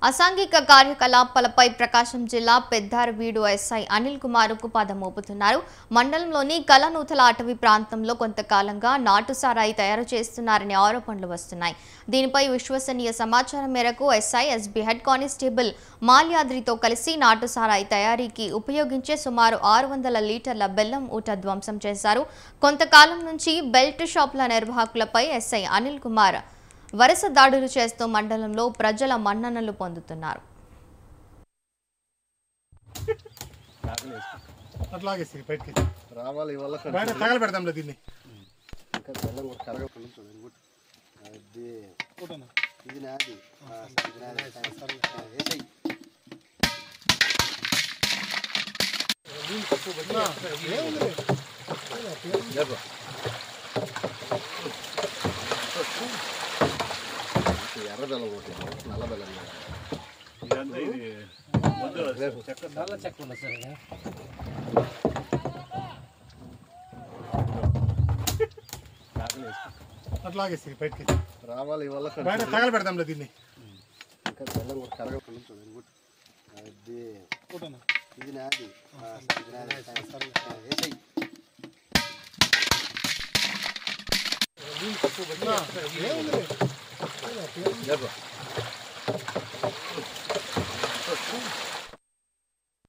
అసాంఘిక కార్యకలాపాలపై ప్రకాశం జిల్లా పెద్దారవీడు ఎస్ఐ అనిల్ కుమార్కు పదం మోపుతున్నారు. మండలంలోని కలనూతల అటవీ ప్రాంతంలో కొంతకాలంగా నాటుసారాయి తయారు చేస్తున్నారనే ఆరోపణలు వస్తున్నాయి. దీనిపై విశ్వసనీయ సమాచారం మేరకు ఎస్ఐ ఎస్బీ హెడ్ కానిస్టేబుల్ మాల్యాద్రితో కలిసి నాటుసారాయి తయారీకి ఉపయోగించే సుమారు 600 లీటర్ల బెల్లం ఊట ధ్వంసం చేశారు. కొంతకాలం నుంచి బెల్ట్ షాపుల నిర్వాహకులపై ఎస్ఐ అనిల్ కుమార్ వరుస దాడులు చేస్తూ మండలంలో ప్రజల మన్ననలు పొందుతున్నారు. ఎర్ర బెల్లం ఒకటి నల్ల బెల్లం నల్ల చెక్క ఉంది సార్. అట్లాగేసి బయటికి రావాలి వల్ల తగలబెడదాం దీన్ని. ఇంకా బెల్లం కూడా కరగకుండా చూడండి. అది ఇది నాది ఎర్ర